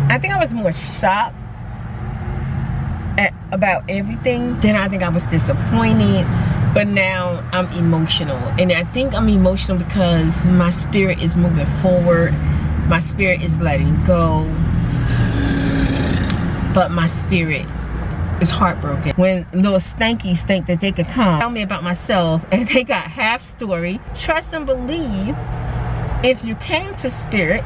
I think I was more shocked about everything. Then I think I was disappointed, but now I'm emotional. And I think I'm emotional because my spirit is moving forward. My spirit is letting go. But my spirit is heartbroken. When little stankies think that they could come tell me about myself and they got half story, trust and believe, if you came to spirit,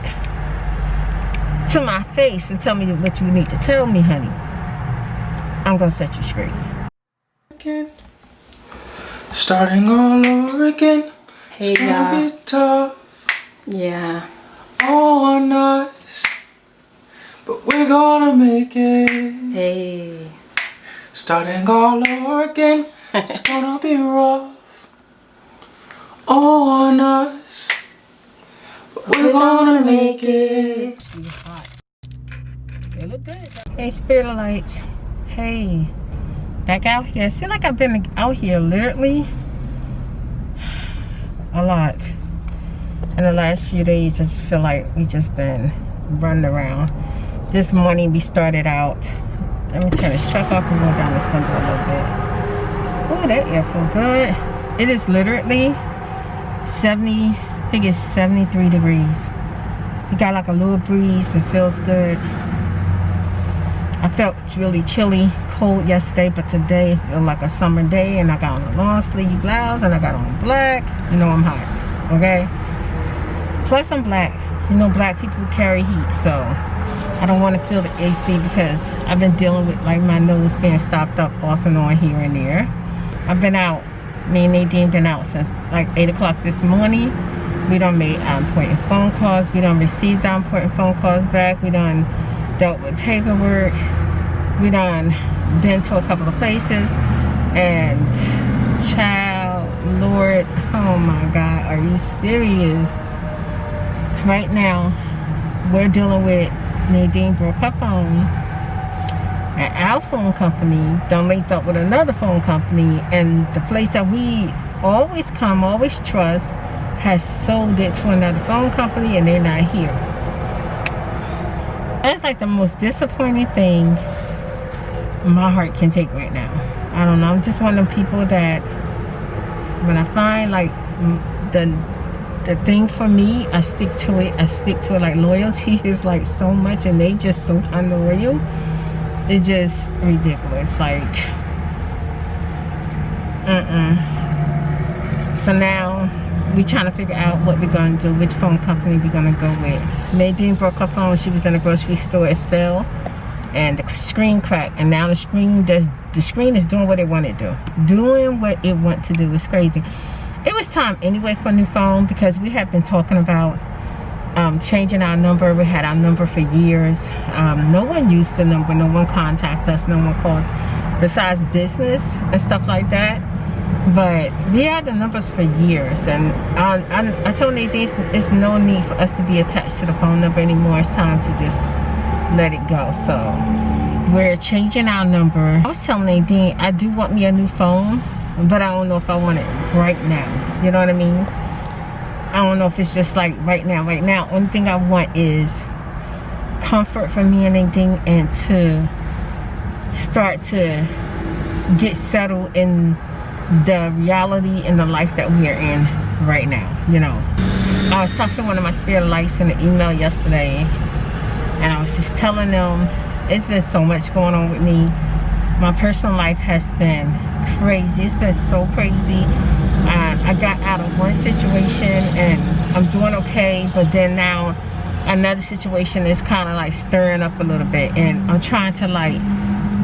to my face and tell me what you need to tell me, honey, I'm gonna set you straight. Again. Starting all over again. Hey, it's gonna be tough. Yeah. On us, but we're gonna make it. Hey. Starting all over again. It's gonna be rough on us, but we're gonna make it. She's hot. They look good. Hey, Spirit of Lights. Hey, back out here. I feel like I've been out here literally a lot in the last few days. I just feel like we just been running around. This morning we started out. Let me turn this truck off and go down this window a little bit. Oh, that air feel good. It is literally 70, I think it's 73 degrees. It got like a little breeze. It feels good. I felt really chilly, cold yesterday, but today it felt like a summer day, and I got on a long sleeve blouse and I got on black. You know I'm hot, okay? Plus I'm black. You know black people carry heat, so I don't want to feel the AC because I've been dealing with like my nose being stopped up off and on here and there. I've been out, me and Nadine been out since like 8 o'clock this morning. We done made important phone calls. We done received important phone calls back. We done dealt with paperwork. We done been to a couple of places, and child, Lord, oh my God, are you serious? Right now we're dealing with Nadine broke her phone, and our phone company done linked up with another phone company, and the place that we always come, always trust, has sold it to another phone company, and they're not here. That's like the most disappointing thing my heart can take right now. I don't know, I'm just one of them people that when I find like the thing for me, I stick to it. I stick to it. Like loyalty is like so much, and they just so unloyal. It's just ridiculous. Like, So now we trying to figure out what we're gonna do, which phone company we're gonna go with. Nadine broke her phone. She was in a grocery store. It fell, and the screen cracked, and now the screen is doing what it wanted to do. Doing what it wants to do. It's crazy. It was time anyway for a new phone because we have been talking about changing our number. We had our number for years. No one used the number. No one contacted us. No one called besides business and stuff like that. But we had the numbers for years, and I told Nadine it's no need for us to be attached to the phone number anymore. It's time to just let it go. So we're changing our number. I was telling Nadine I do want me a new phone, but I don't know if I want it right now. You know what I mean? I don't know if it's just like right now. Right now, only thing I want is comfort for me and Nadine, and to start to get settled in the reality and the life that we are in right now. You know, I was talking to one of my spirit lights in an email yesterday, and I was just telling them it's been so much going on with me. My personal life has been crazy. It's been so crazy. I got out of one situation and I'm doing okay, but then now another situation is kind of like stirring up a little bit, and I'm trying to like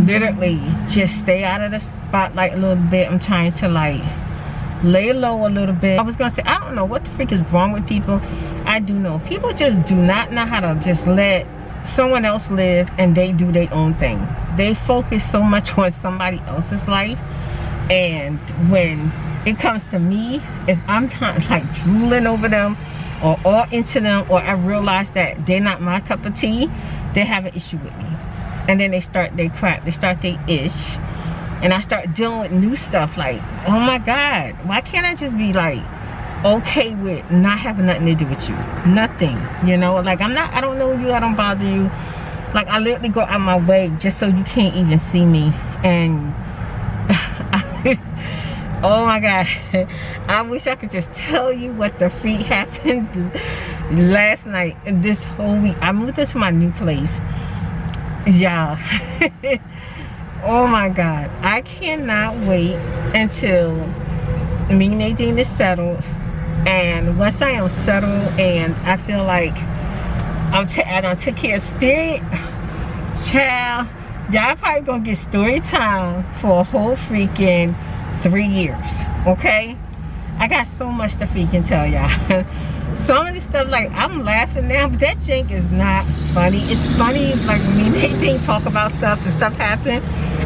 literally just stay out of the spotlight a little bit. I'm trying to like lay low a little bit. I was gonna say, I don't know what the freak is wrong with people. I do know people just do not know how to just let someone else live and they do their own thing. They focus so much on somebody else's life, and when it comes to me, if I'm kind of like drooling over them or all into them, or I realize that they're not my cup of tea, they have an issue with me. And then they start their crap, they start their ish, and I start dealing with new stuff like, oh my God, why can't I just be like okay with not having nothing to do with you? Nothing, you know, like I don't know you, I don't bother you. Like, I literally go out my way just so you can't even see me. And oh my God, I wish I could just tell you what the freak happened last night, this whole week. I moved into my new place, y'all. Oh my God, I cannot wait until me and Nadine is settled. And once I am settled and I feel like I done took care of spirit, child, y'all probably gonna get story time for a whole freaking 3 years, okay? I got so much to freaking tell y'all. Some of the stuff, like, I'm laughing now, but that jank is not funny. It's funny, like, when me and Nadine talk about stuff and stuff happen.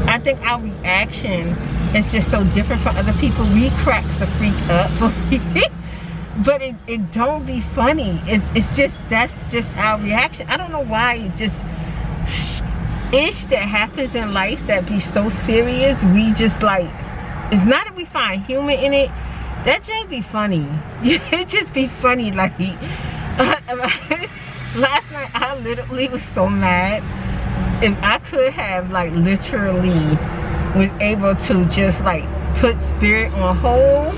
I think our reaction is just so different from other people. We cracks the freak up. But it don't be funny. It's just, that's just our reaction. I don't know why it just ish that happens in life that be so serious. We just like, it's not that we find humor in it. That just be funny. It just be funny. Like, last night I literally was so mad. If I could have, like, literally was able to just like put spirit on hold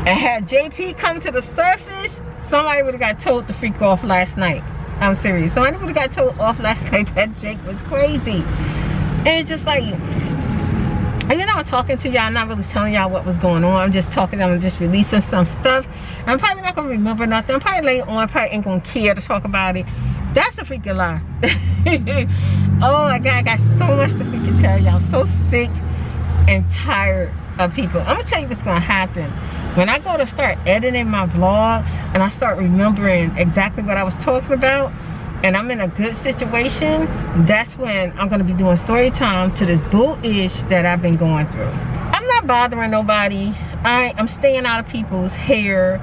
and had JP come to the surface, somebody would have got told to freak off last night. I'm serious. Somebody would have got told off last night that Jake was crazy. And it's just like, even though I'm talking to y'all, I'm not really telling y'all what was going on. I'm just talking, I'm just releasing some stuff. I'm probably not gonna remember nothing. I'm probably later on, probably ain't gonna care to talk about it. That's a freaking lie. Oh my God, I got so much to freaking tell y'all. I'm so sick and tired of people. I'm gonna tell you what's gonna happen. When I go to start editing my vlogs and I start remembering exactly what I was talking about, and I'm in a good situation, that's when I'm gonna be doing story time to this bull-ish that I've been going through. I'm not bothering nobody. I'm staying out of people's hair.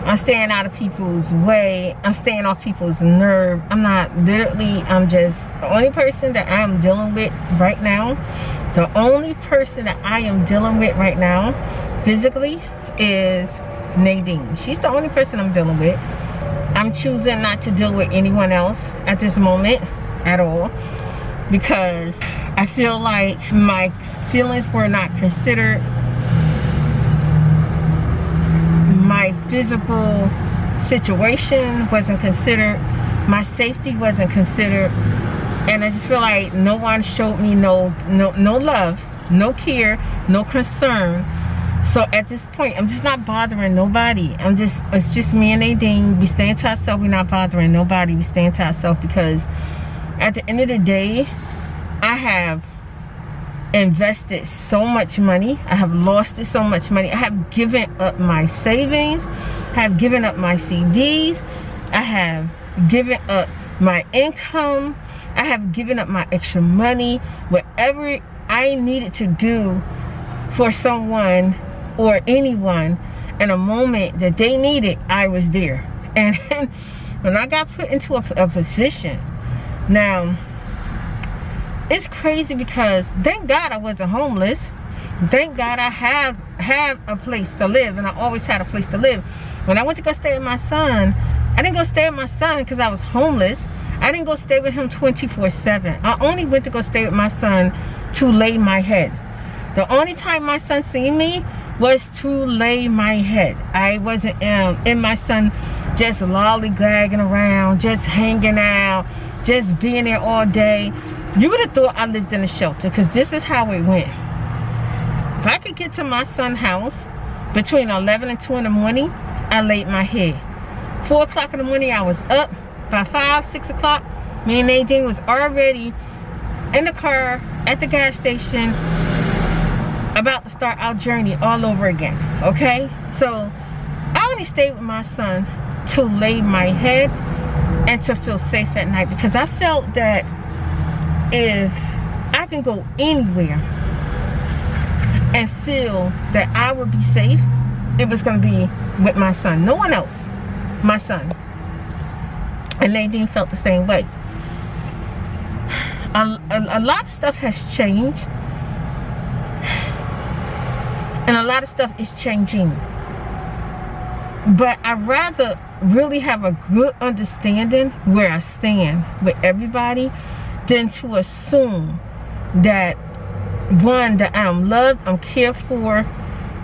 I'm staying out of people's way. I'm staying off people's nerve. I'm not, literally, I'm just, the only person that I am dealing with right now, the only person that I am dealing with right now, physically, is Nadine. She's the only person I'm dealing with. I'm choosing not to deal with anyone else at this moment at all, because I feel like my feelings were not considered. My physical situation wasn't considered. My safety wasn't considered. And I just feel like no one showed me no love, no care, no concern. So at this point, I'm just not bothering nobody. It's just me and Nadine. We staying to ourselves. We're not bothering nobody. We staying to ourselves, because at the end of the day, I have invested so much money. I have lost so much money. I have given up my savings. I have given up my CDs. I have given up my income. I have given up my extra money. Whatever I needed to do for someone or anyone in a moment that they needed, I was there. And when I got put into a position, now it's crazy, because thank God I wasn't homeless. Thank God I have a place to live, and I always had a place to live. When I went to go stay with my son, I didn't go stay with my son because I was homeless. I didn't go stay with him 24/7. I only went to go stay with my son to lay my head. The only time my son seen me was to lay my head. I wasn't in my son just lollygagging around, just hanging out, just being there all day. You would have thought I lived in a shelter, because this is how it went. If I could get to my son's house between 11 and 2 in the morning, I laid my head. 4 o'clock in the morning, I was up. By 5, 6 o'clock, me and Nadine was already in the car at the gas station, about to start our journey all over again, okay? So I only stayed with my son to lay my head and to feel safe at night, because I felt that if I can go anywhere and feel that I would be safe, it was going to be with my son. No one else. My son. And Nadine felt the same way. A lot of stuff has changed. And a lot of stuff is changing. But I'd rather really have a good understanding where I stand with everybody than to assume that, one, that I'm loved, I'm cared for,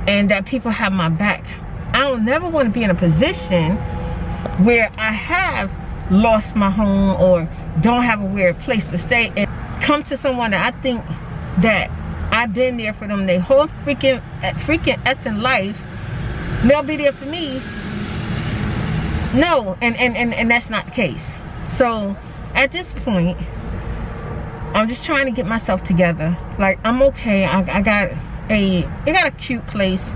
and that people have my back. I don't never want to be in a position where I have lost my home or don't have a weird place to stay and come to someone that I think that I've been there for them their whole freaking effing life. They'll be there for me. No, and that's not the case. So at this point, I'm just trying to get myself together. Like, I'm okay. I got a cute place,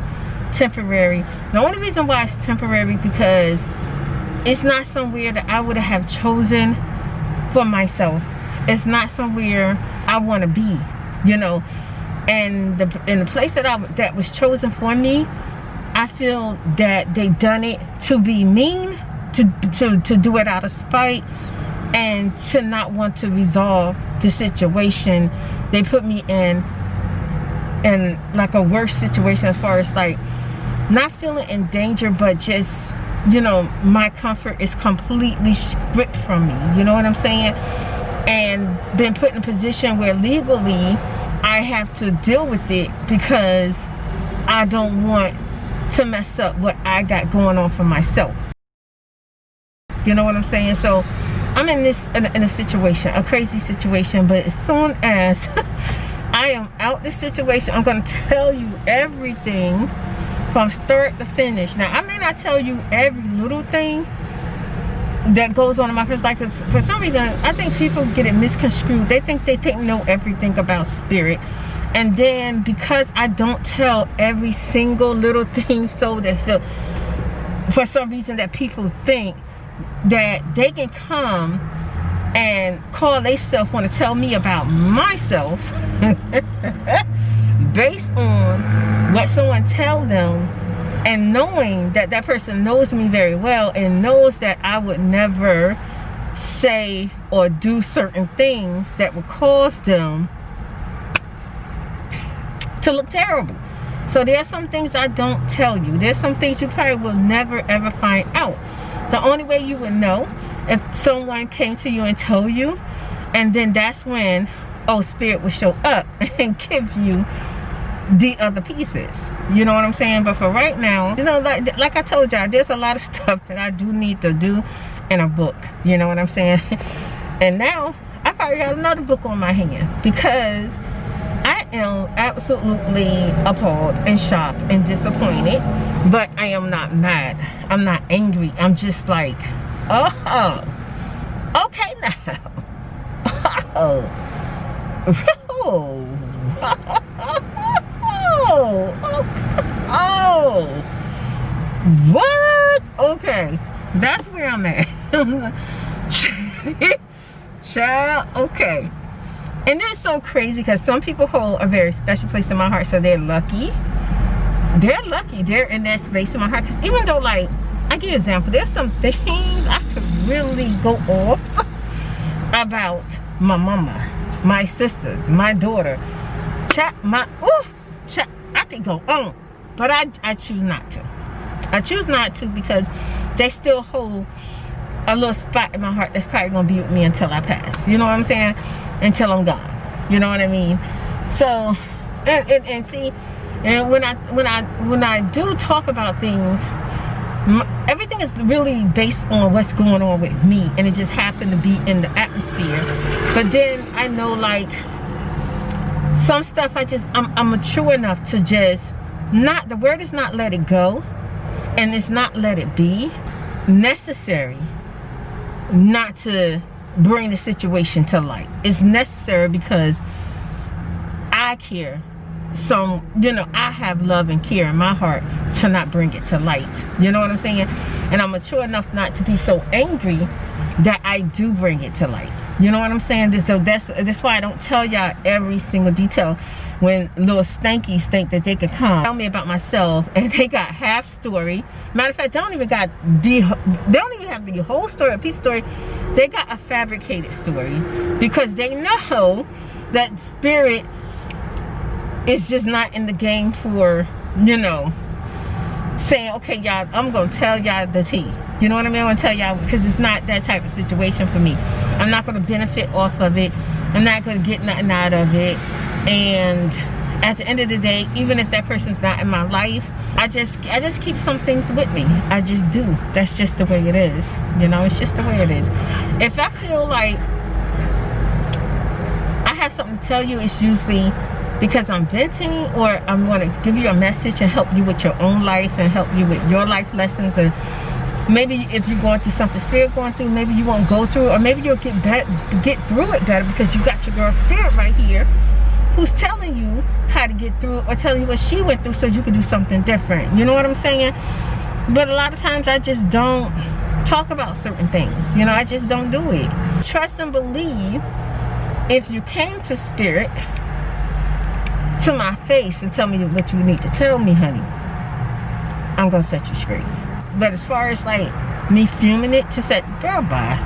temporary. The only reason why it's temporary because it's not somewhere that I would have chosen for myself. It's not somewhere I want to be, you know. And in the place that was chosen for me, I feel that they done it to be mean, to do it out of spite, and to not want to resolve the situation they put me in like a worse situation, as far as like not feeling in danger, but just, you know, my comfort is completely stripped from me, you know what I'm saying? And been put in a position where legally I have to deal with it because I don't want to mess up what I got going on for myself. You know what I'm saying? So I'm in a situation, a crazy situation, but as soon as I am out this situation, I'm going to tell you everything from start to finish. Now, I may not tell you every little thing that goes on in my face, like, for some reason I think people get it misconstrued. They think they know everything about spirit, and then because I don't tell every single little thing, so for some reason that people think that they can come and call themselves want to tell me about myself based on what someone tell them, and knowing that that person knows me very well and knows that I would never say or do certain things that would cause them to look terrible. So there's some things I don't tell you. There's some things you probably will never ever find out. The only way you would know if someone came to you and told you, and then that's when, oh, spirit will show up and give you the other pieces. You know what I'm saying? But for right now, you know, like I told y'all, there's a lot of stuff that I do need to do in a book. You know what I'm saying? And now I probably got another book on my hand because I am absolutely appalled and shocked and disappointed, but I am not mad. I'm not angry. I'm just like, oh, okay now. Oh, oh, what? Okay, that's where I'm at. Child, okay. And it's so crazy because some people hold a very special place in my heart, so they're lucky. They're lucky. They're in that space in my heart. Because even though, like, I give you an example, there's some things I could really go off about my mama, my sisters, my daughter. I could go on, but I choose not to. I choose not to because they still hold a little spot in my heart that's probably gonna be with me until I pass. You know what I'm saying? Until I'm gone. You know what I mean? So, and see, and when I do talk about things, everything is really based on what's going on with me, and it just happened to be in the atmosphere. But then I know, like, some stuff I'm mature enough to just not, the word is not let it go, and it's not let it be necessary not to bring the situation to light. It's necessary because I care. So, you know, I have love and care in my heart to not bring it to light. You know what I'm saying? And I'm mature enough not to be so angry that I do bring it to light. You know what I'm saying? So that's why I don't tell y'all every single detail. When little stankies think that they could come tell me about myself and they got half story. Matter of fact, they don't even have the whole story, a piece of story. They got a fabricated story because they know that spirit is just not in the game for, you know, saying, okay, y'all, I'm gonna tell y'all the tea. You know what I mean? I want to tell y'all, because it's not that type of situation for me. I'm not going to benefit off of it. I'm not going to get nothing out of it. And at the end of the day, even if that person's not in my life, I just keep some things with me. I just do. That's just the way it is. You know, it's just the way it is. If I feel like I have something to tell you, it's usually because I'm venting, or I'm going to give you a message and help you with your own life and help you with your life lessons. And maybe if you're going through something Spirit going through, maybe you won't go through, or maybe you'll get through it better because you got your girl Spirit right here who's telling you how to get through, or telling you what she went through so you can do something different. You know what I'm saying? But a lot of times I just don't talk about certain things. You know, I just don't do it. Trust and believe. If you came to Spirit to my face and tell me what you need to tell me, honey, I'm gonna set you straight. But as far as like me fuming it to set, girl, bye.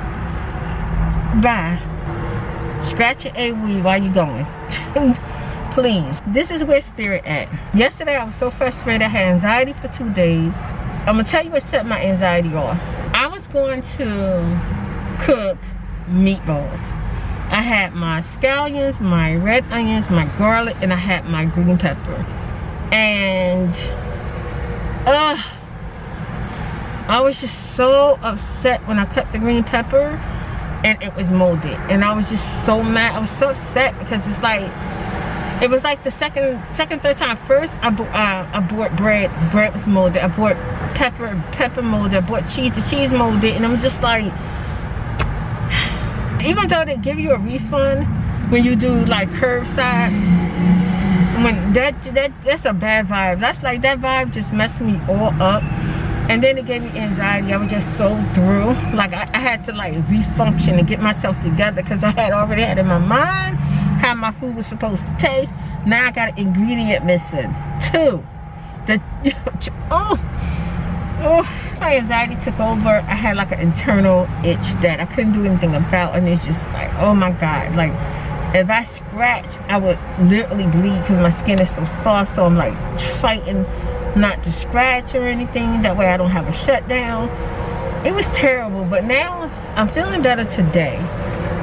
Scratch your A-weed while you going. Please. This is where Spirit at. Yesterday I was so frustrated. I had anxiety for 2 days. I'm gonna tell you what set my anxiety off. I was going to cook meatballs. I had my scallions, my red onions, my garlic, and I had my green pepper. And I was just so upset when I cut the green pepper and it was molded. And I was just so mad. I was so upset because it's like, it was like the second, third time. First, I bought bread. Bread was molded. I bought pepper molded. I bought cheese. The cheese molded. And I'm just like, even though they give you a refund when you do like curbside, when that's a bad vibe. That's like, that vibe just messed me all up. And then it gave me anxiety. I was just so through. Like I had to like refunction and get myself together, because I had already had in my mind how my food was supposed to taste. Now I got an ingredient missing. 2. My anxiety took over. I had like an internal itch that I couldn't do anything about, and it's just like, oh my God, like if I scratch, I would literally bleed because my skin is so soft. So I'm like fighting not to scratch or anything, that way I don't have a shutdown. It was terrible, but now I'm feeling better today.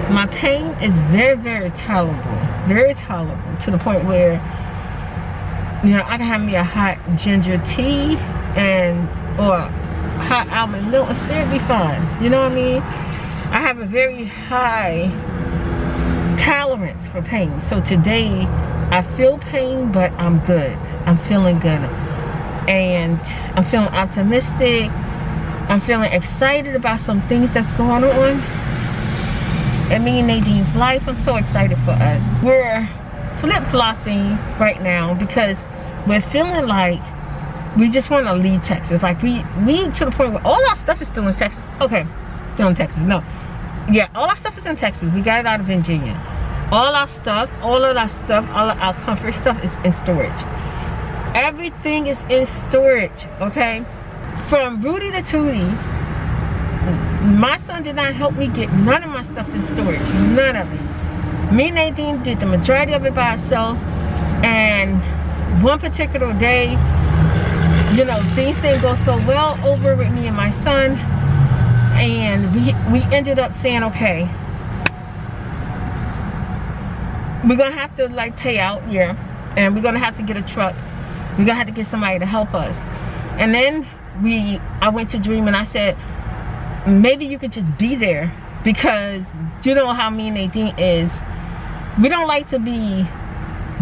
My pain is very, very tolerable, to the point where, you know, I can have me a hot ginger tea or hot almond milk and still be fine. You know what I mean? I have a very high tolerance for pain. So today I feel pain, but I'm good. I'm feeling good. And I'm feeling optimistic. I'm feeling excited about some things that's going on in me and Nadine's life. I'm so excited for us. We're flip-flopping right now because we're feeling like we just want to leave Texas. Like we to the point where all our stuff is still in Texas. Okay, still in Texas. No, yeah, all our stuff is in Texas. We got it out of Virginia. All of our stuff, all of our comfort stuff is in storage. Everything is in storage, okay? From Rudy to Tootie, my son did not help me get none of my stuff in storage. None of it. Me and Nadine did the majority of it by herself. And one particular day, you know, things didn't go so well over with me and my son. And we ended up saying, okay, we're gonna have to like pay out, yeah. And we're gonna have to get a truck. We're gonna have to get somebody to help us. And then I went to Dream and I said, maybe you could just be there, because you know how me and Nadine is. We don't like to be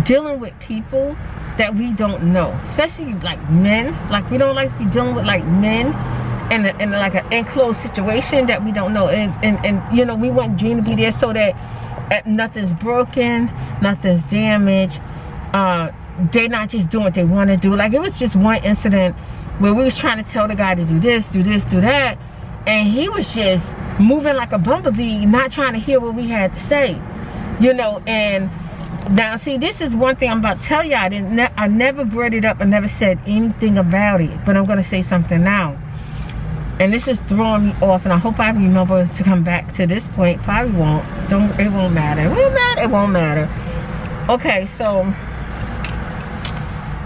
dealing with people that we don't know, especially like men. Like we don't like to be dealing with like men in like an enclosed situation that we don't know. And you know, we want Dream to be there so that nothing's broken, nothing's damaged. They're not just doing what they want to do. Like it was just one incident where we was trying to tell the guy to do this, do that, and he was just moving like a bumblebee, not trying to hear what we had to say, you know. And now see, this is one thing I'm about to tell you. I never brought it up. I never said anything about it, but I'm gonna say something now, and this is throwing me off, and I hope I remember to come back to this point. Probably won't. It won't matter. It won't matter. Okay, so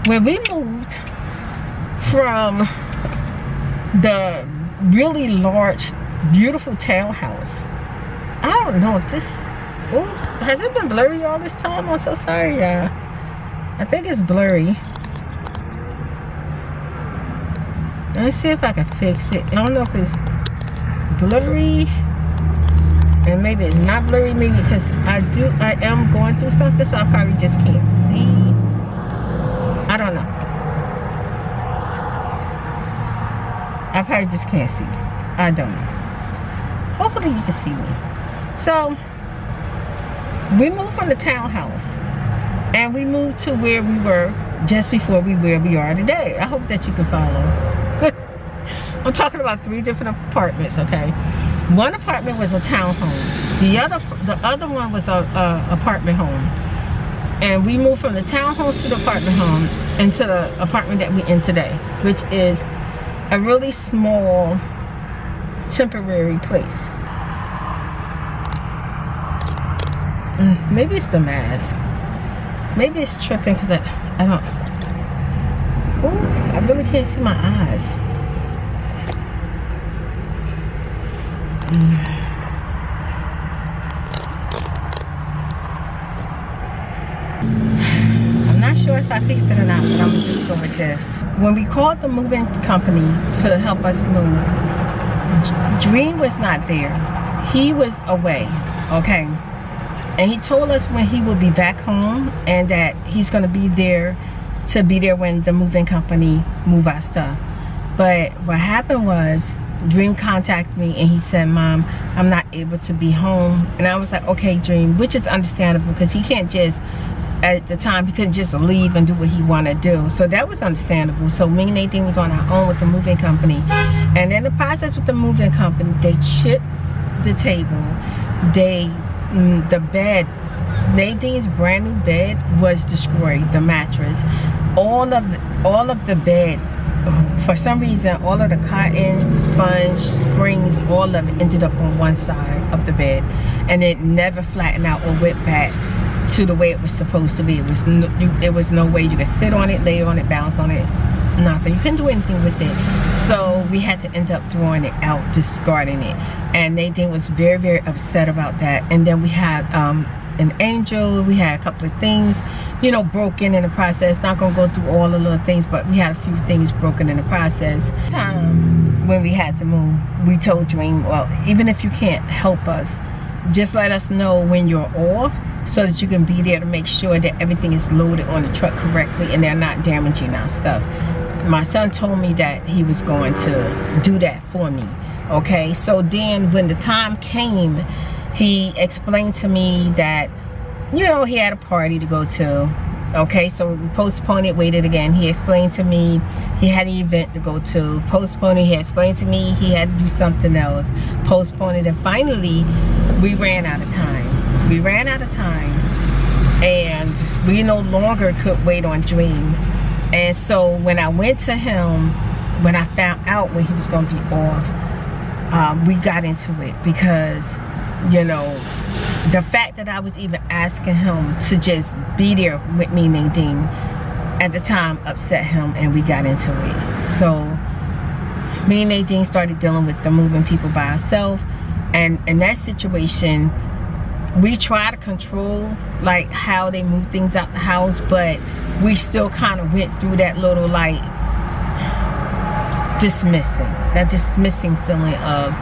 when we moved from the really large, beautiful townhouse. I don't know if this, oh, has it been blurry all this time? I'm so sorry, y'all. I think it's blurry. Let's see if I can fix it. I don't know if it's blurry, and maybe it's not blurry, maybe because I am going through something, so I probably just can't see. I don't know. I probably just can't see. I don't know. Hopefully you can see me. So we moved from the townhouse and we moved to where we were just before where we are today. I hope that you can follow. I'm talking about 3 different apartments, okay? One apartment was a townhome. The other one was a apartment home. And we moved from the townhomes to the apartment home into the apartment that we're in today, which is a really small, temporary place. Maybe it's the mask. Maybe it's tripping because I don't. Ooh, I really can't see my eyes. I'm not sure if I fixed it or not, but I'm gonna just go with this. When we called the moving company to help us move, Dream was not there. He was away, okay? And he told us when he would be back home and that he's gonna be there when the moving company move our stuff. But what happened was, Dream contacted me and he said, Mom, I'm not able to be home. And I was like, okay, Dream, which is understandable because he can't just, at the time, he couldn't just leave and do what he wanted to do. So that was understandable. So me and Nadine was on our own with the moving company. And in the process with the moving company, they chipped the table. The bed, Nadine's brand new bed was destroyed. The mattress, all of the bed, for some reason, all of the cotton, sponge, springs, all of it ended up on one side of the bed, and it never flattened out or went back to the way it was supposed to be. It was no way you could sit on it, lay on it, bounce on it, nothing. You couldn't do anything with it. So we had to end up throwing it out, discarding it. And Nadine was very, very upset about that. And then we had an angel. We had a couple of things, you know, broken in the process. Not gonna go through all the little things, but we had a few things broken in the process. When we had to move, we told Dream, well, even if you can't help us, just let us know when you're off so that you can be there to make sure that everything is loaded on the truck correctly and they're not damaging our stuff. My son told me that he was going to do that for me. Okay, so then when the time came, he explained to me that, you know, he had a party to go to. Okay, so we postponed it, waited again. He explained to me he had an event to go to, postponed it. He explained to me he had to do something else, postponed it, and finally we ran out of time. We ran out of time and we no longer could wait on Dream. And so when I went to him, when I found out when he was going to be off, we got into it because, you know, the fact that I was even asking him to just be there with me, Nadine, at the time upset him, and we got into it. So me and Nadine started dealing with the moving people by ourselves, and in that situation, we try to control like how they move things out the house, but we still kind of went through that little like dismissing feeling of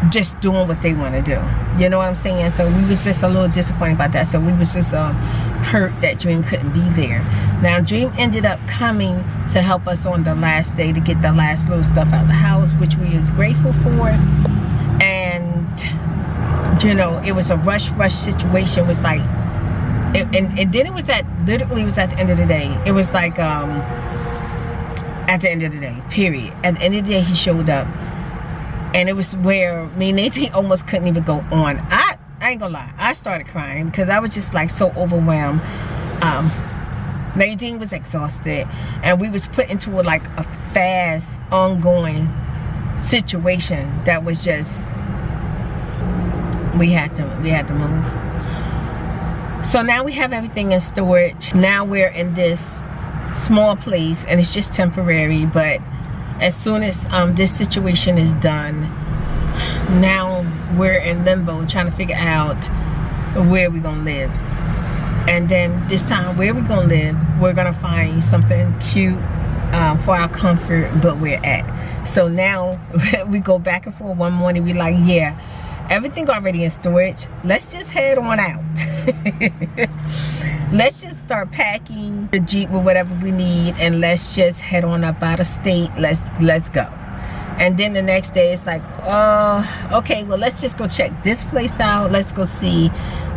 just doing what they want to do. You know what I'm saying? So we was just a little disappointed about that. So we was just hurt that Dream couldn't be there. Now Dream ended up coming to help us on the last day to get the last little stuff out of the house, which we is grateful for. And you know, it was a rush situation. It was like, and then it was literally was at the end of the day. It was like at the end of the day, period. At the end of the day, he showed up. And it was where me and Nadine almost couldn't even go on. I ain't gonna lie, I started crying because I was just like so overwhelmed. Nadine was exhausted, and we was put into like a fast, ongoing situation that was just, we had to move. So now we have everything in storage. Now we're in this small place, and it's just temporary, but as soon as this situation is done, now we're in limbo trying to figure out where we're gonna live. And then this time, where we're gonna live, we're gonna find something cute for our comfort, but we're at. So now we go back and forth. One morning we like, yeah, everything already in storage, let's just head on out. Let's just start packing the Jeep with whatever we need, and let's just head on up out of state. Let's go. And then the next day it's like, okay, well, let's just go check this place out. Let's go see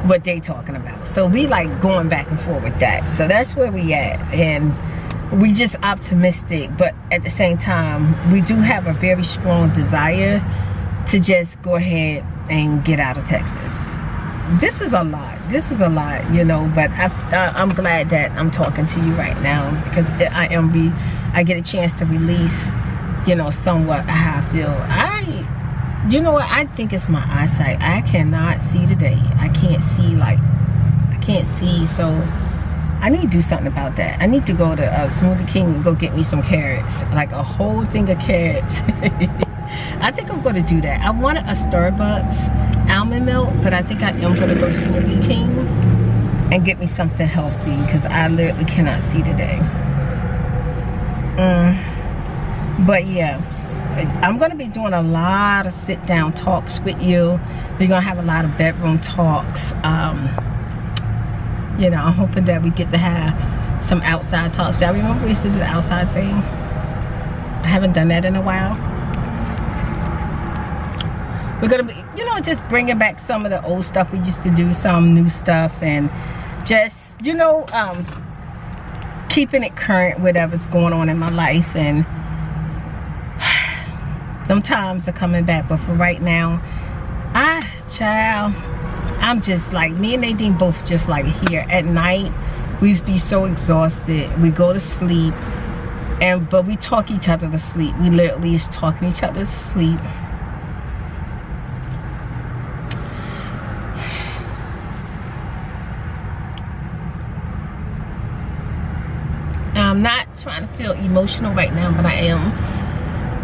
what they talking about. So we like going back and forth with that. So that's where we at. And we just optimistic, but at the same time, we do have a very strong desire to just go ahead and get out of Texas. This is a lot, you know, but I'm glad that I'm talking to you right now, because I get a chance to release, you know, somewhat how I feel. You know what, I think it's my eyesight. I cannot see today. I can't see, so I need to do something about that. I need to go to Smoothie King and go get me some carrots, like a whole thing of carrots. I think I'm going to do that. I wanted a Starbucks almond milk, but I think I am going to go to Smoothie King and get me something healthy, because I literally cannot see today. But yeah, I'm going to be doing a lot of sit down talks with you. We're going to have a lot of bedroom talks. You know, I'm hoping that we get to have some outside talks. Y'all remember we used to do the outside thing? I haven't done that in a while. We're gonna be, you know, just bringing back some of the old stuff we used to do, some new stuff, and just, you know, keeping it current, whatever's going on in my life. And them times are coming back, but for right now, child, I'm just like, me and Nadine both just like here at night, we be so exhausted. We go to sleep, but we talk each other to sleep. We literally is talking each other to sleep. I'm not trying to feel emotional right now, but I am.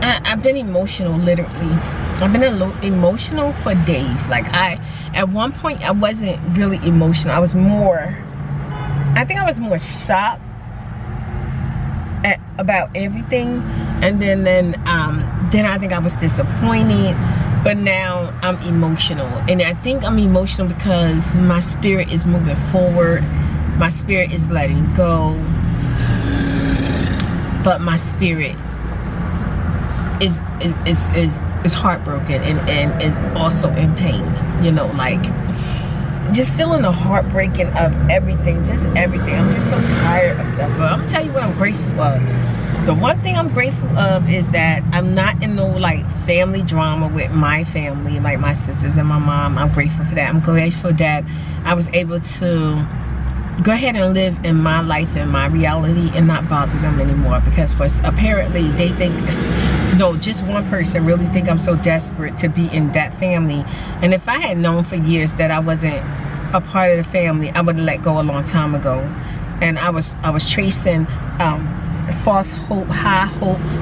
I've been emotional, literally. I've been emotional for days. Like, at one point, I wasn't really emotional. I was more, I think I was more shocked about everything. And then I think I was disappointed. But now I'm emotional. And I think I'm emotional because my spirit is moving forward. My spirit is letting go. But my spirit is heartbroken and is also in pain. You know, like, just feeling the heartbreaking of everything, just everything. I'm just so tired of stuff. But I'm gonna tell you what I'm grateful of. The one thing I'm grateful of is that I'm not in no like family drama with my family, like my sisters and my mom. I'm grateful for that. I'm grateful that I was able to go ahead and live in my life and my reality and not bother them anymore, because apparently they think, no, just one person really think I'm so desperate to be in that family. And if I had known for years that I wasn't a part of the family, I would have let go a long time ago. And I was tracing false hope, high hopes,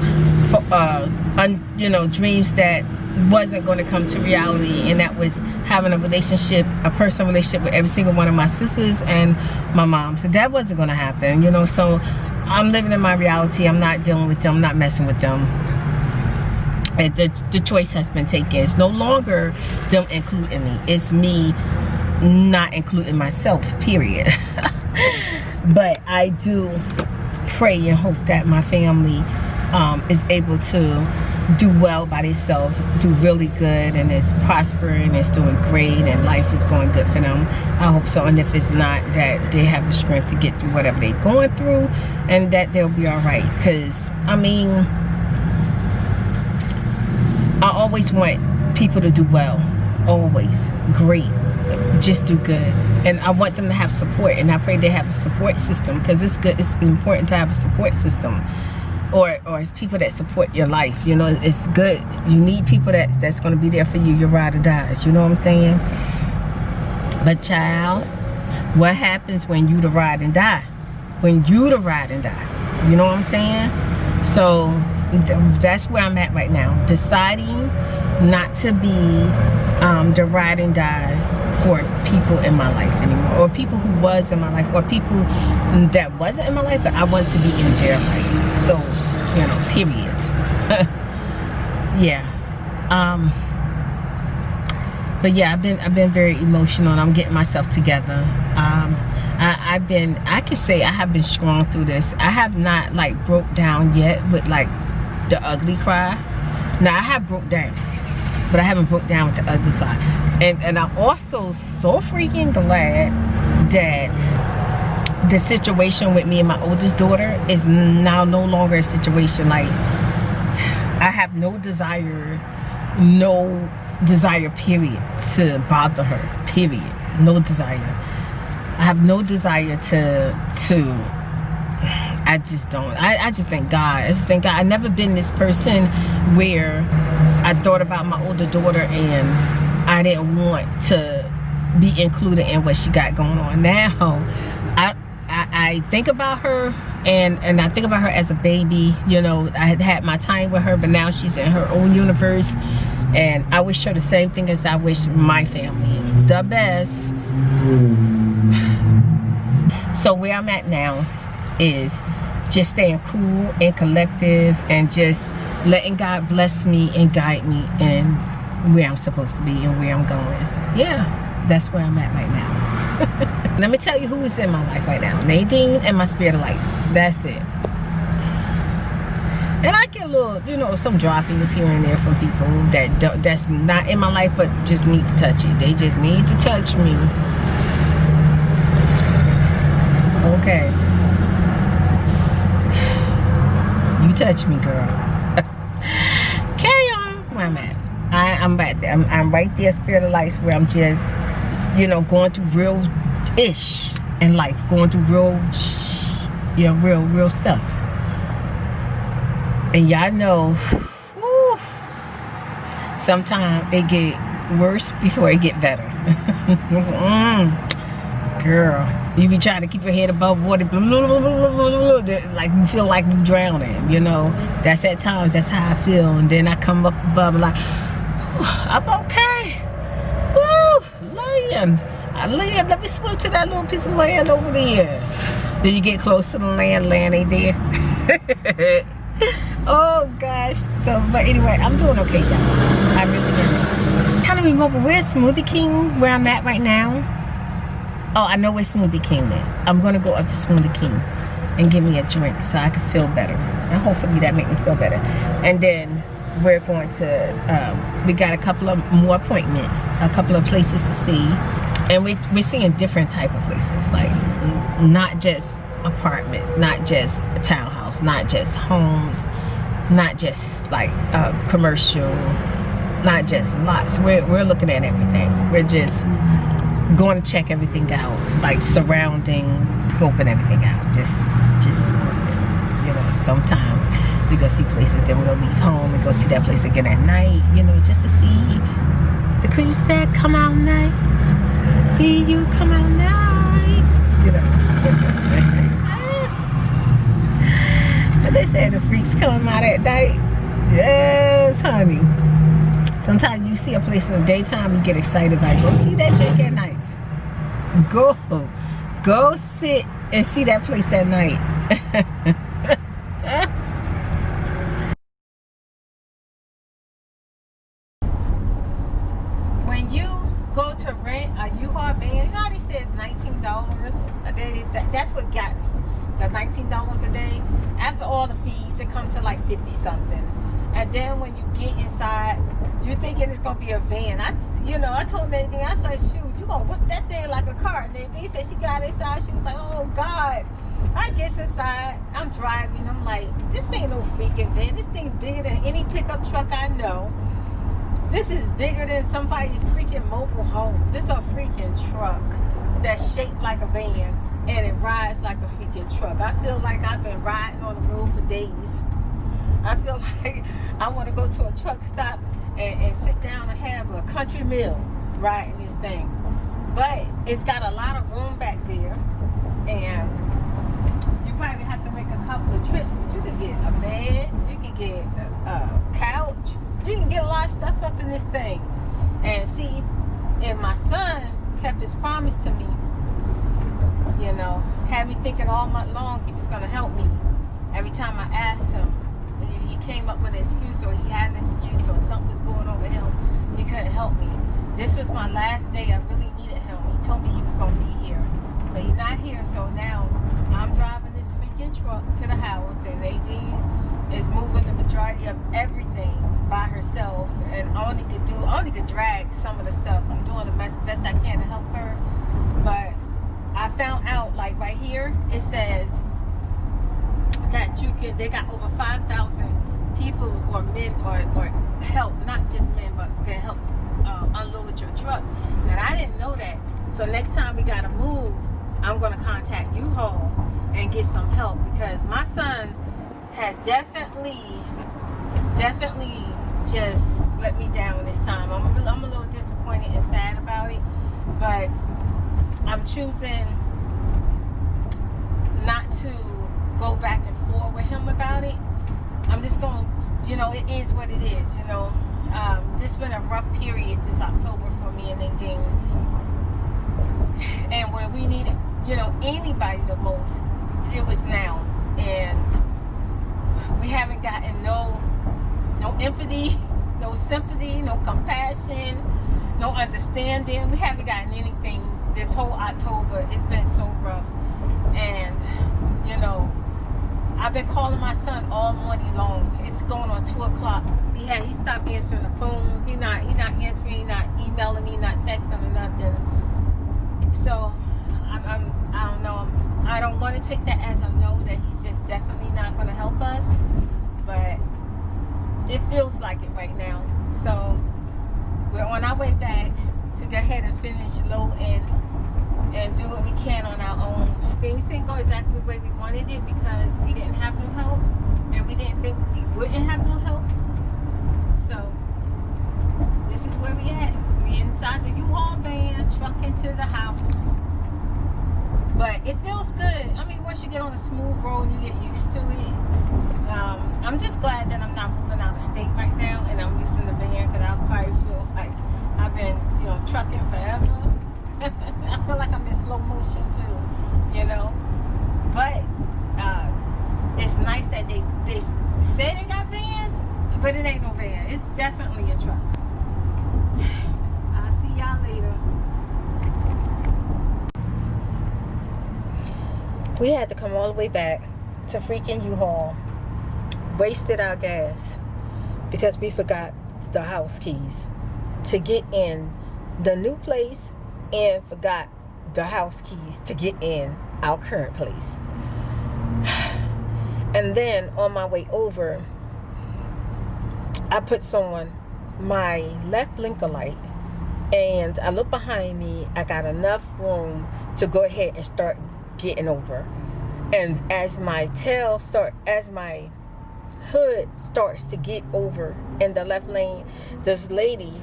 you know, dreams that wasn't going to come to reality, and that was having a relationship, a personal relationship with every single one of my sisters and my mom. So that wasn't going to happen, you know. So I'm living in my reality. I'm not dealing with them. I'm not messing with them. And the choice has been taken. It's no longer them including me. It's me not including myself, period. But I do pray and hope that my family is able to do well by themselves, do really good, and is prospering, is doing great, and life is going good for them. I hope so. And if it's not, that they have the strength to get through whatever they're going through, and that they'll be all right. Because, I mean, I always want people to do well. Always. Great. Just do good. And I want them to have support, and I pray they have a support system, because it's good. It's important to have a support system. Or it's people that support your life. You know, it's good. You need people that's going to be there for you, your ride or dies. You know what I'm saying? But child, what happens when you the ride and die? When you the ride and die? You know what I'm saying? So that's where I'm at right now. Deciding not to be the ride and die for people in my life anymore, or people who was in my life, or people that wasn't in my life, but I want to be in their life. So, you know, period. Yeah. But yeah, I've been very emotional, and I'm getting myself together. I can say I have been strong through this. I have not like broke down yet with like the ugly cry. Now I have broke down, but I haven't broke down with the ugly cry. And I'm also so freaking glad that the situation with me and my oldest daughter is now no longer a situation like I have no desire period to bother her, period. No desire. I have no desire to I just don't. I just thank God. I just thank God. I've never been this person where I thought about my older daughter and I didn't want to be included in what she got going on. Now I think about her, and I think about her as a baby. You know, I had my time with her, but now she's in her own universe, and I wish her the same thing as I wish my family the best. So where I'm at now is just staying cool and collective, and just letting God bless me and guide me in where I'm supposed to be and where I'm going. Yeah, that's where I'm at right now. Let me tell you who is in my life right now. Nadine and my spirit of lights. That's it. And I get a little, you know, some droppings here and there from people that's not in my life, but just need to touch it. They just need to touch me. Okay. You touch me, girl. Carry on. Where I'm at. I'm right there. I'm right there, spirit of lights, where I'm just, you know, going through real-ish in life. Going through real stuff. And y'all know, whew, sometimes it get worse before it get better. Girl, you be trying to keep your head above water, blah, blah, blah, blah, blah, blah, like you feel like you drowning, you know. That's at times, that's how I feel. And then I come up above and like, I'm okay. Woo, land. Let me swim to that little piece of land over there. Then you get close to the land ain't there. Oh gosh. So, but anyway, I'm doing okay, y'all. I really am. Trying to remember where's Smoothie King, where I'm at right now. Oh, I know where Smoothie King is. I'm gonna go up to Smoothie King and get me a drink so I can feel better, and hopefully that make me feel better. And then we're going to we got a couple of more appointments, a couple of places to see, and we're seeing different type of places, like not just apartments, not just a townhouse, not just homes, not just like commercial, not just lots. We're looking at everything. We're just going to check everything out, like surrounding, scoping everything out, just scoping. You know, sometimes we go see places, then we're gonna leave home and go see that place again at night, you know, just to see the creeps that come out night. See you come out night, you know. But they say the freaks come out at night. Yes, honey. Sometimes you see a place in the daytime, you get excited about it. Go see that Jake at night. Go sit and see that place at night. When you go to rent a U-Haul van, you know how they say it's $19 a day? That's what got me. The $19 a day. After all the fees, it comes to like 50 something. And then when you get inside, you're thinking it's gonna be a van. I told Nadine, I said, shoot, you gonna whip that thing like a car. And Nadine said she got inside. She was like, oh God. I get inside, I'm driving. I'm like, this ain't no freaking van. This thing bigger than any pickup truck I know. This is bigger than somebody's freaking mobile home. This is a freaking truck that's shaped like a van, and it rides like a freaking truck. I feel like I've been riding on the road for days. I feel like I want to go to a truck stop and sit down and have a country meal riding this thing. But it's got a lot of room back there, and you probably have to make a couple of trips, but you can get a bed, you You can get a couch. You can get a lot of stuff up in this thing. And see, and my son kept his promise to me. You know, had me thinking all month long he was going to help me. Every time I asked him, he came up with an excuse, or he had an excuse, or something was going on with him. He couldn't help me. This was my last day. I really needed him. He told me he was going to be here. So he's not here. So now I'm driving this freaking truck to the house, and Nadine's is moving the majority of everything by herself, and I only could drag some of the stuff. I'm doing the best I can to help her. But I found out, like right here, it says that they got over 5,000 people or men or help, not just men, but can help unload your truck. And I didn't know that. So next time we gotta move, I'm gonna contact U-Haul and get some help, because my son has definitely just let me down this time. I'm a little disappointed and sad about it, but I'm choosing not to go back and forth with him about it. I'm just going, it is what it is, This been a rough period this October for me and Nadine. And where we needed, anybody the most, it was now. And we haven't gotten no empathy, no sympathy, no compassion, no understanding. We haven't gotten anything this whole October. It's been so rough. And, I've been calling my son all morning long. It's going on 2 o'clock. He stopped answering the phone. He not answering, he not emailing me, not texting or nothing. So I don't know. I don't want to take that as a no, that he's just definitely not going to help us. But it feels like it right now. So we're on our way back to go ahead and finish low and do what we can on our own. Things didn't go exactly the way we wanted it, because we didn't have no help, and we didn't think we wouldn't have no help. So this is where we at. We inside the U-Haul van, trucking to the house. But it feels good. I mean, once you get on a smooth road, you get used to it. I'm just glad that I'm not moving out of state right now, and I'm using the van, because I'll probably feel like I've been, trucking forever. I feel like I'm in slow motion too, But it's nice that they say they got vans, but it ain't no van. It's definitely a truck. I'll see y'all later. We had to come all the way back to freaking U-Haul. Wasted our gas because we forgot the house keys to get in the new place, and forgot the house keys to get in our current place. And then on my way over, I put my left blinker light, and I look behind me. I got enough room to go ahead and start getting over. And as my hood starts to get over in the left lane, this lady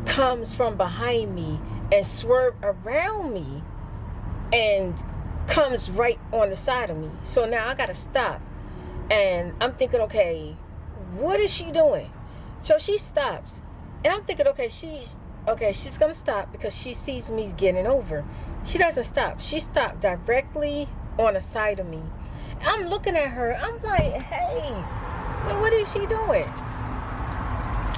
comes from behind me and swerve around me and comes right on the side of me. So now I gotta stop, and I'm thinking, okay, what is she doing? So she stops, and I'm thinking, okay, she's gonna stop because she sees me getting over. She doesn't stop. She stopped directly on the side of me. I'm looking at her. I'm like, hey, well, what is she doing?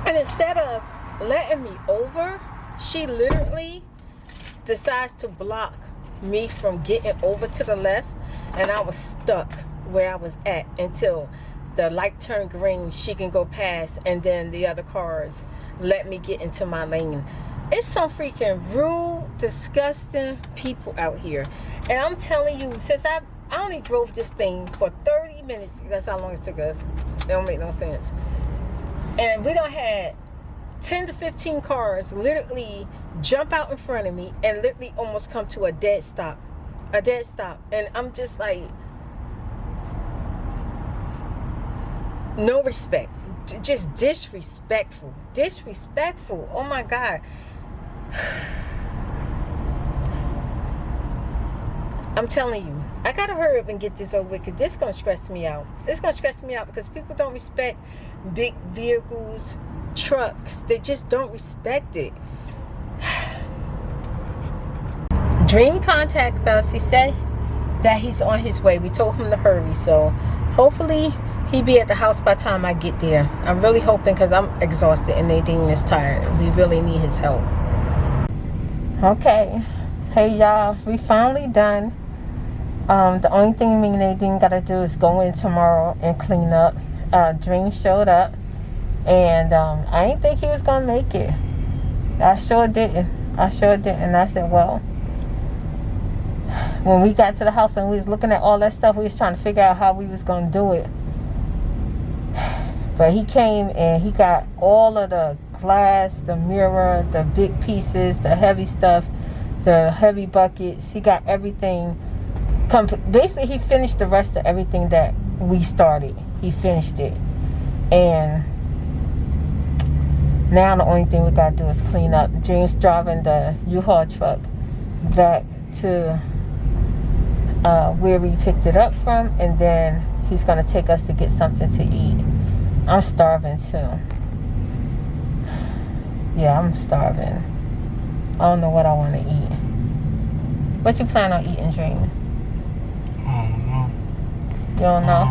And instead of letting me over, she literally decides to block me from getting over to the left, and I was stuck where I was at until the light turned green. She can go past, and then the other cars let me get into my lane. It's some freaking rude, disgusting people out here. And I'm telling you, since I only drove this thing for 30 minutes, that's how long it took us. It don't make no sense. And we done had 10 to 15 cars literally jump out in front of me and literally almost come to a dead stop. And I'm just like, no respect, just disrespectful. Oh my God. I'm telling you, I gotta hurry up and get this over with, because this is gonna stress me out. It's gonna stress me out because people don't respect big vehicles, trucks. They just don't respect it. Dream contacted us. He said that he's on his way. We told him to hurry, so hopefully he'll be at the house by the time I get there. I'm really hoping, because I'm exhausted and Nadine is tired. We really need his help. Okay, hey y'all, we finally done. The only thing me and Nadine gotta do is go in tomorrow and clean up. Dream showed up, and I didn't think he was gonna make it. I sure didn't. I said, well, when we got to the house and we was looking at all that stuff, we was trying to figure out how we was gonna do it. But he came and he got all of the glass, the mirror, the big pieces, the heavy stuff, the heavy buckets. He got everything. Basically, he finished the rest of everything that we started. He finished it. And now the only thing we gotta do is clean up. Dream's driving the U-Haul truck back to where we picked it up from, and then he's gonna take us to get something to eat. I'm starving too. Yeah, I'm starving. I don't know what I want to eat. What you plan on eating, Dream? I don't know. You don't know?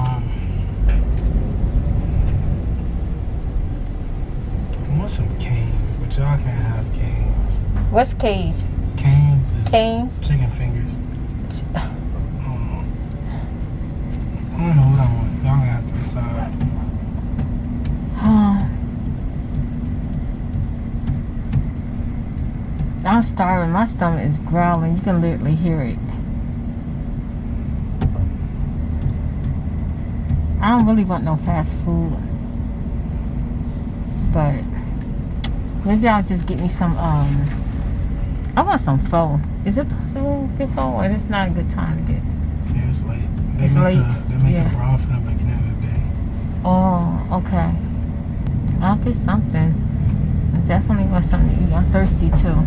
I want some canes, but y'all can't have canes. What's cage? Canes is Canes? chicken fingers. I don't know what I want. Y'all gonna have to decide. I'm starving. My stomach is growling. You can literally hear it. I don't really want no fast food, but maybe I'll just get me some. I want some pho. Is it possible to get pho, or it's not a good time to get? Yeah, it's late. They It's late. They make Yeah. a broth in the beginning of the day. Oh, okay. I'll get something. I definitely want something to eat. I'm thirsty too.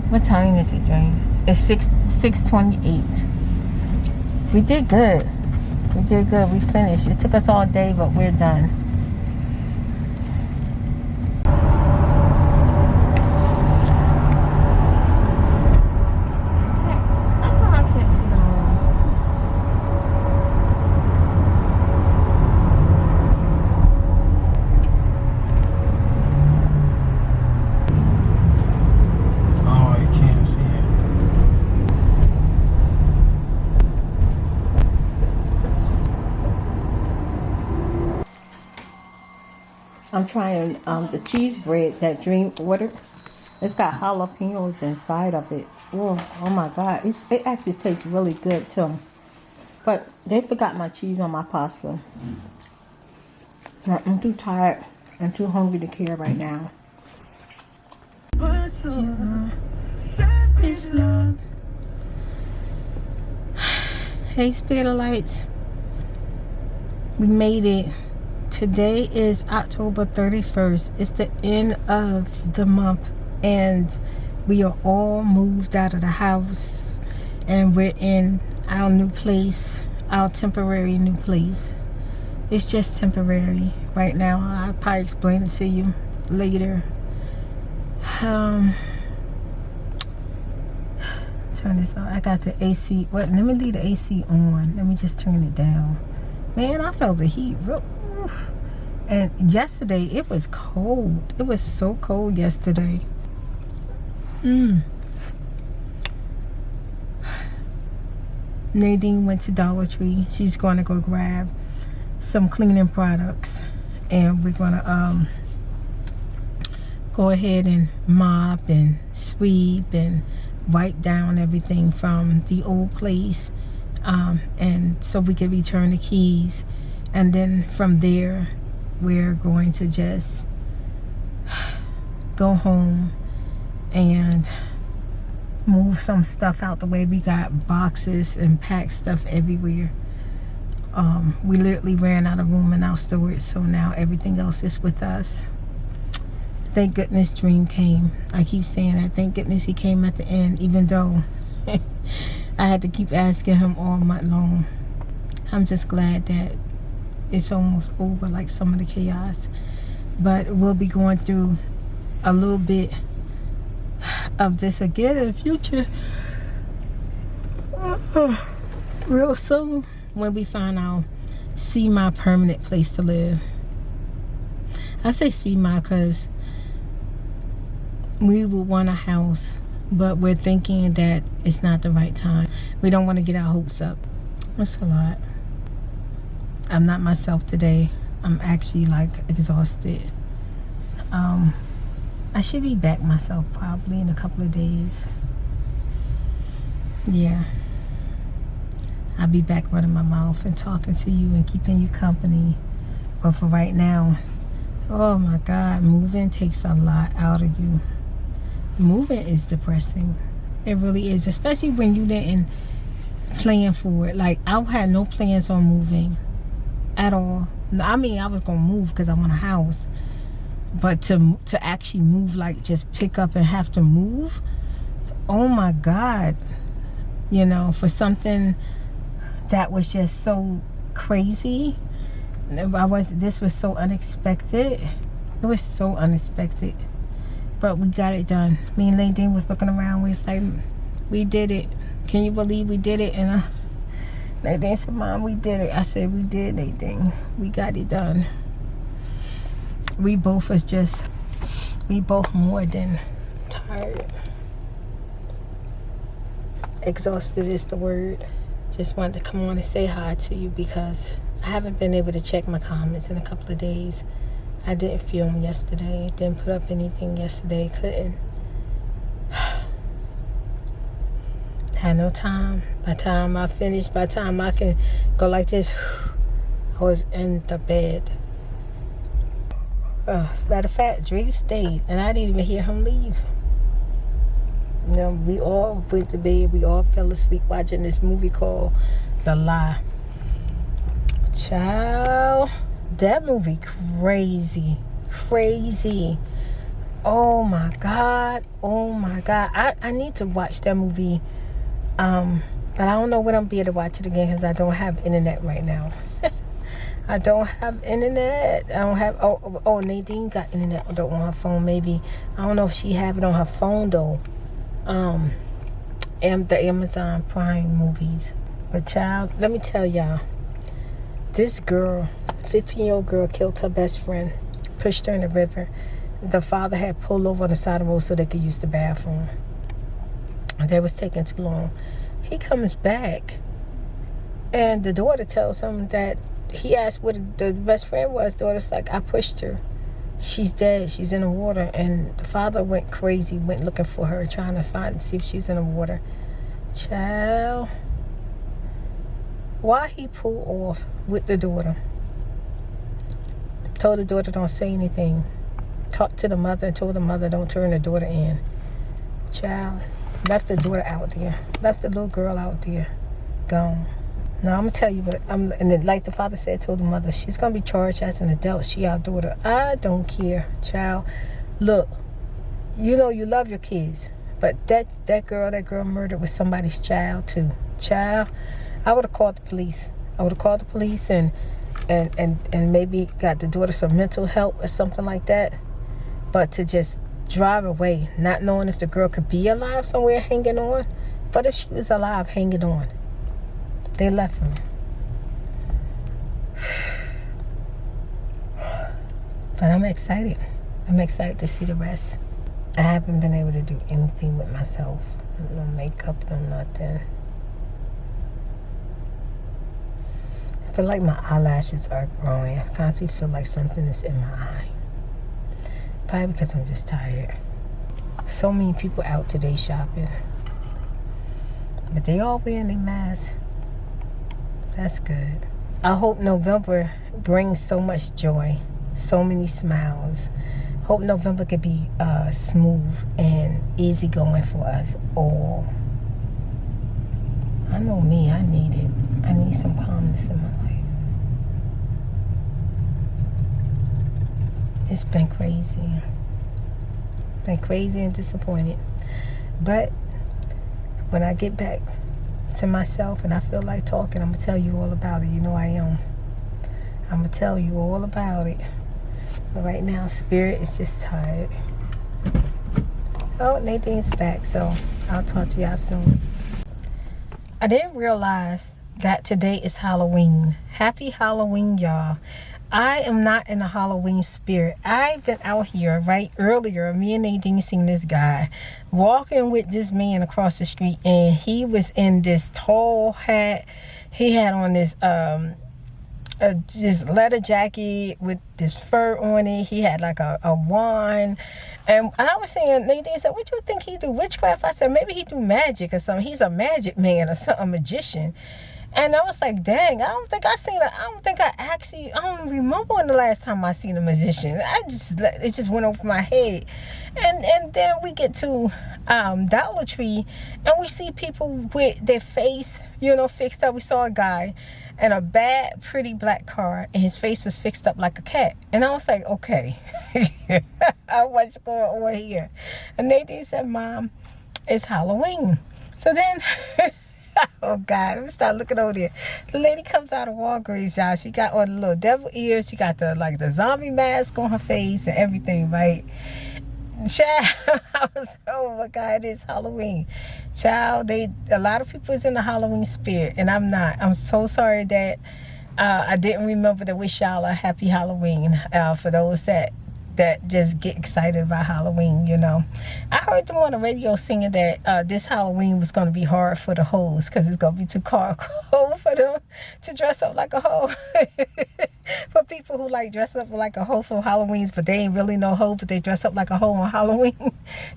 What time is it, Jane? It's 6:28. We did good. We did good. We finished. It took us all day, but we're done. I'm trying the cheese bread that Dream ordered. It's got jalapenos inside of it. Oh my God. It actually tastes really good too. But they forgot my cheese on my pasta. I'm too tired and too hungry to care right now. Hey, Spirit of Lights. We made it. Today is October 31st. It's the end of the month, and we are all moved out of the house, and we're in our new place, our temporary new place. It's just temporary right now. I'll probably explain it to you later. Turn this on. I got the AC. What? Let me leave the AC on. Let me just turn it down. Man, I felt the heat. And yesterday it was cold. It was so cold yesterday. Nadine went to Dollar Tree. She's going to go grab some cleaning products, and we're going to go ahead and mop and sweep and wipe down everything from the old place, and so we can return the keys. And then from there, we're going to just go home and move some stuff out the way. We got boxes and packed stuff everywhere. We literally ran out of room in our storage, so now everything else is with us. Thank goodness Dream came. I keep saying that. Thank goodness he came at the end, even though I had to keep asking him all month long. I'm just glad that it's almost over, like some of the chaos. But we'll be going through a little bit of this again in the future. Real soon, when we find our semi-permanent place to live. I say semi because we would want a house, but we're thinking that it's not the right time. We don't want to get our hopes up. It's a lot. I'm not myself today. I'm actually like exhausted. I should be back myself probably in a couple of days. Yeah. I'll be back running my mouth and talking to you and keeping you company. But for right now, oh my God, moving takes a lot out of you. Moving is depressing. It really is, especially when you didn't plan for it. Like, I had no plans on moving at all. I mean, I was gonna move because I want a house, but to actually move, like just pick up and have to move, oh my God, you know, for something that was just so crazy. This was so unexpected. It was so unexpected. But we got it done. Me and Nadine was looking around. We was like, we did it. Can you believe we did it? And Nadine said, Mom, we did it. I said, we did, Nadine. We got it done. We both more than tired. Exhausted is the word. Just wanted to come on and say hi to you because I haven't been able to check my comments in a couple of days. I didn't film yesterday. Didn't put up anything yesterday. Couldn't. Had no time. By the time I finished, by the time I can go like this, I was in the bed. Matter of fact, Drake stayed, and I didn't even hear him leave. You know, we all went to bed. We all fell asleep watching this movie called The Lie. Child, that movie crazy. Oh my God. I need to watch that movie, but I don't know when I'm be able to watch it again because I don't have internet right now. I don't have internet. I don't have. Oh, Nadine got internet on her phone. Maybe I don't know if she have it on her phone though. And the Amazon Prime movies. But child, let me tell y'all. This girl, 15-year-old girl, killed her best friend, pushed her in the river. The father had pulled over on the side of the road so they could use the bathroom. They was taking too long. He comes back, and the daughter tells him that he asked what the best friend was. The daughter's like, I pushed her. She's dead. She's in the water. And the father went crazy, went looking for her, trying to see if she's in the water. Child. Why he pulled off with the daughter? Told the daughter don't say anything. Talked to the mother and told the mother don't turn the daughter in. Child. Left the daughter out there. Left the little girl out there. Gone. Now I'm gonna tell you what. And then, like the father said, told the mother, she's gonna be charged as an adult. She our daughter. I don't care, child. Look, you know you love your kids, but that girl murdered was somebody's child too. Child, I would have called the police. I would have called the police and maybe got the daughter some mental help or something like that. But to just drive away, not knowing if the girl could be alive somewhere hanging on. But if she was alive hanging on, they left her. But I'm excited. I'm excited to see the rest. I haven't been able to do anything with myself. No makeup, no nothing. I feel like my eyelashes are growing. I constantly feel like something is in my eye. Probably because I'm just tired. So many people out today shopping. But they all wearing their masks. That's good. I hope November brings so much joy, so many smiles. Hope November could be smooth and easygoing for us all. I know me, I need it. I need some calmness in my life. It's been crazy. Been crazy and disappointed. But when I get back to myself and I feel like talking, I'm going to tell you all about it. You know I am. I'm going to tell you all about it. But right now, Spirit is just tired. Oh, Nadine's back, so I'll talk to y'all soon. I didn't realize that today is Halloween. Happy Halloween, y'all. I am not in the Halloween spirit. I've been out here right earlier. Me and Nadine seen this guy walking with this man across the street, and he was in this tall hat. He had on this leather jacket with this fur on it. He had like a wand. And I was saying, Nadine said, what do you think he do? Witchcraft? I said, maybe he do magic or something. He's a magic man or something, a magician. And I was like, dang, I don't remember when the last time I seen a magician. It just went over my head. And then we get to Dollar Tree, and we see people with their face, fixed up. We saw a guy in a bad, pretty black car, and his face was fixed up like a cat. And I was like, okay, what's going on here? And Nadine said, Mom, it's Halloween. So then... oh God, let me start looking over there. The lady comes out of Walgreens, y'all. She got on the little devil ears. She got the zombie mask on her face and everything, right? Child, I was, oh my God, it is Halloween. Child, a lot of people is in the Halloween spirit, and I'm not. I'm so sorry that I didn't remember to wish y'all a happy Halloween. For those that just get excited about Halloween, I heard them on the radio singing that this Halloween was going to be hard for the hoes because it's going to be too cold for them to dress up like a hoe. For people who like dress up like a hoe for Halloweens, but they ain't really no hoe, but they dress up like a hoe on Halloween.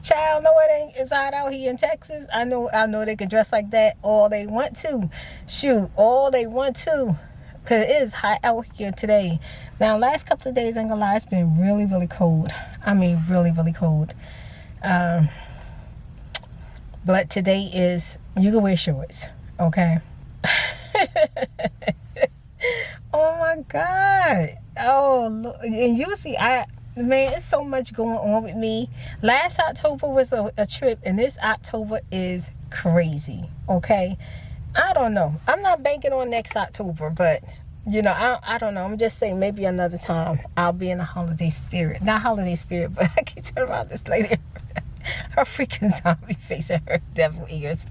Child, no, it ain't. It's hot out here in Texas. I know they can dress like that all they want to. Shoot, all they want to. Because it is hot out here today. Now, last couple of days, I ain't gonna lie, it's been really, really cold. I mean, really, really cold. But today is, you can wear shorts, okay? Oh my God. Oh, look. And usually, man, it's so much going on with me. Last October was a trip, and this October is crazy, okay? I don't know. I'm not banking on next October, but I don't know. I'm just saying maybe another time I'll be in the holiday spirit. Not holiday spirit, but I can turn around this lady. Her freaking zombie face and her devil ears.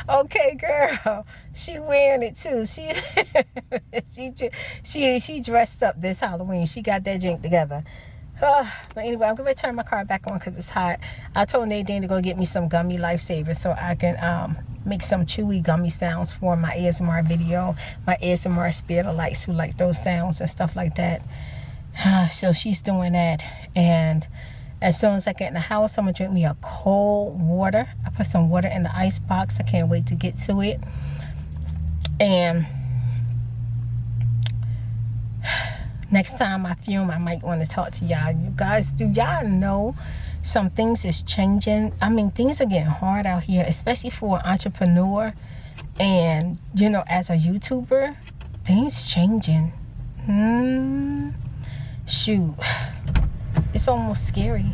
Okay, girl. She wearing it too. She dressed up this Halloween. She got that drink together. But anyway, I'm going to turn my car back on because it's hot. I told Nadine to go get me some gummy lifesavers so I can make some chewy gummy sounds for my ASMR video. My ASMR spirit likes who like those sounds and stuff like that. So she's doing that. And as soon as I get in the house, I'm going to drink me a cold water. I put some water in the ice box. I can't wait to get to it. And... next time I film, I might want to talk to y'all. You guys, do y'all know some things is changing? I mean, things are getting hard out here, especially for an entrepreneur. And, as a YouTuber, things changing. Shoot. It's almost scary.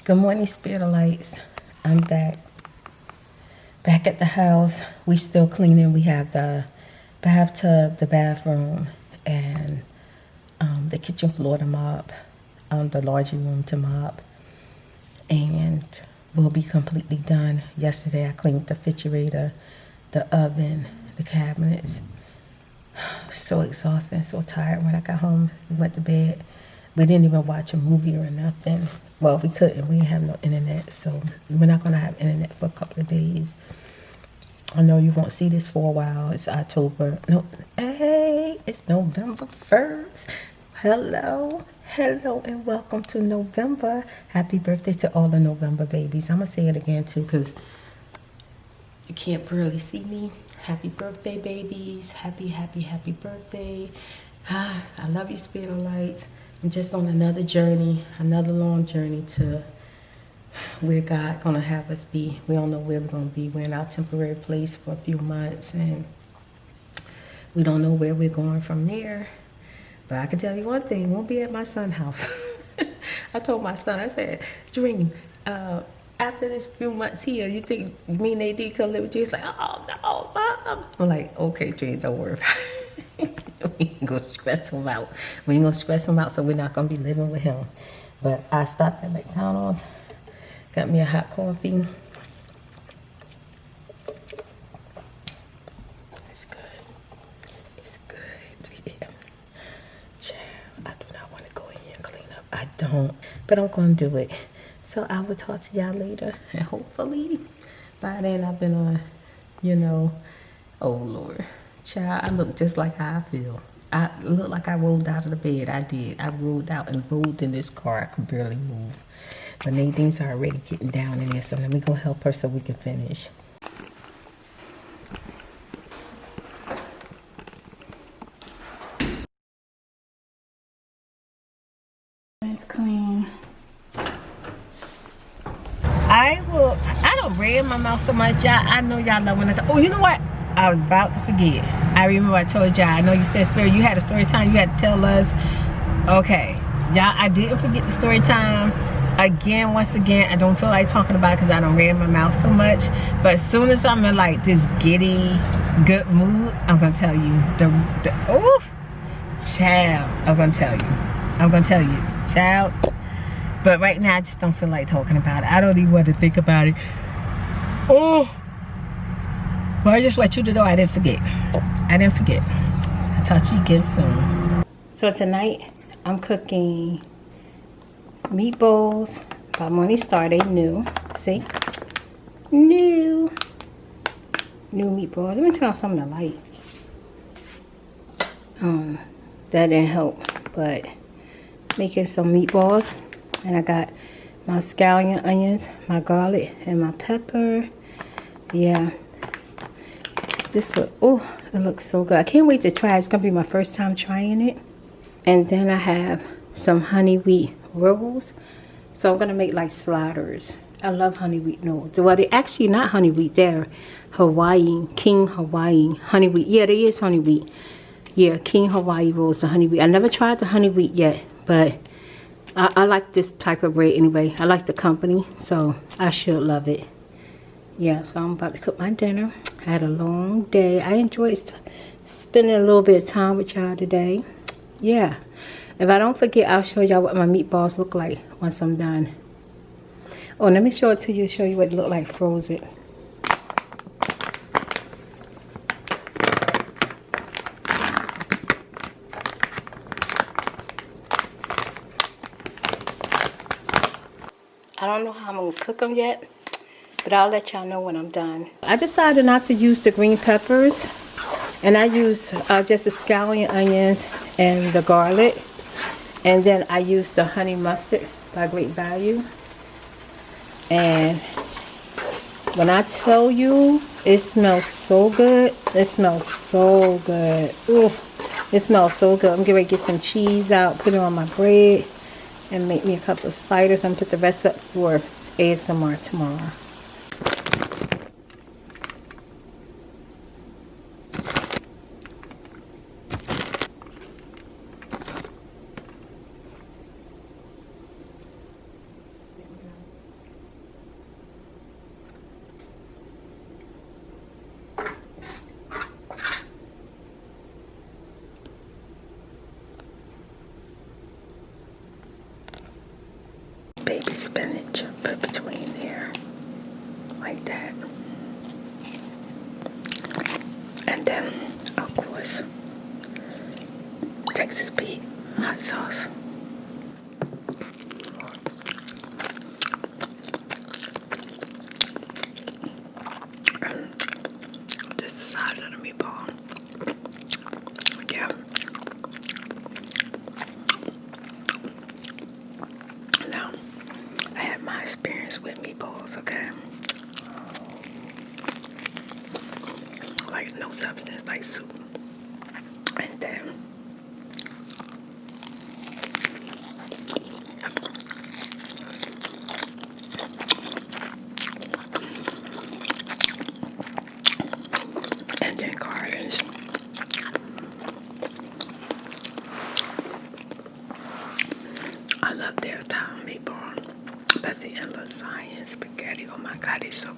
Good morning, Spirit of Lights. I'm back. Back at the house. We still cleaning. We have the bathtub, the bathroom, and the kitchen floor to mop, the laundry room to mop, and we'll be completely done. Yesterday I cleaned the refrigerator, the oven, the cabinets. So exhausting, so tired. When I got home, we went to bed. We didn't even watch a movie or nothing. Well, we couldn't. We didn't have no internet, so we're not going to have internet for a couple of days. I know you won't see this for a while. It's October. No, hey, it's November 1st. Hello, and welcome to November. Happy birthday to all the November babies. I'm going to say it again, too, because you can't barely see me. Happy birthday, babies. Happy birthday. I love you, Spirit of Lights. I'm just on another journey, another long journey to where God gonna have us be. We don't know where we're gonna be. We're in our temporary place for a few months, and we don't know where we're going from there. But I can tell you one thing, it won't be at my son's house. I told my son, I said, Dream, after this few months here, you think me and AD come live with you? He's like, oh no, Mom. I'm like, okay, Dream, don't worry about it. We ain't gonna stress him out. We ain't gonna stress him out, so we're not gonna be living with him. But I stopped at McDonald's, got me a hot coffee. It's good. It's good. Yeah. Child, I do not want to go in here and clean up. I don't, but I'm gonna do it. So I will talk to y'all later, and hopefully by then I've been on, you know, oh Lord. Child, I look just like how I feel. I look like I rolled out of the bed. I did. I rolled out and rolled in this car. I could barely move. But Nadine's already getting down in there, so let me go help her so we can finish. It's clean. I don't read my mouth so much. I know y'all love when I talk. Oh, you know what? I was about to forget. I remember I told y'all, I know you said, Spirit, you had a story time, you had to tell us. Okay, y'all, I didn't forget the story time. Again, once again, I don't feel like talking about it because I don't read my mouth so much. But as soon as I'm in like this giddy, good mood, I'm going to tell you. Oof, child, I'm going to tell you. I'm going to tell you, child. But right now, I just don't feel like talking about it. I don't even want to think about it. Oh. Well, I just want you to know I didn't forget. I didn't forget. I'll talk to you again soon. So tonight, I'm cooking meatballs by Morning Star. They new. See? New meatballs. Let me turn off some of the light. That didn't help. But making some meatballs. And I got my scallion onions, my garlic, and my pepper. Yeah. This look, oh, it looks so good. I can't wait to try it. It's gonna be my first time trying it. And then I have some honey wheat rolls. So I'm gonna make like sliders. I love honey wheat noodles. Well, they're actually not honey wheat. They're Hawaiian, King Hawaii honey wheat. Yeah, they is honey wheat. Yeah, King Hawaii rolls, the honey wheat. I never tried the honey wheat yet, but I like this type of bread anyway. I like the company, so I should love it. Yeah, so I'm about to cook my dinner. I had a long day. I enjoyed spending a little bit of time with y'all today. Yeah. If I don't forget, I'll show y'all what my meatballs look like once I'm done. Oh, let me show it to you, show you what it look like frozen. I don't know how I'm going to cook them yet, but I'll let y'all know when I'm done. I decided not to use the green peppers, and I used just the scallion onions and the garlic, and then I used the honey mustard by Great Value. And when I tell you, it smells so good. It smells so good. Ooh, it smells so good. I'm getting ready to get some cheese out, put it on my bread, and make me a couple of sliders and put the rest up for ASMR tomorrow. Baby spinach, put between there, like that. And then, of course, Texas Pete hot sauce. And this is the size of the meatball. Yeah. Now, I had my experience with meatballs, okay? Like no substance, like soup. And then They so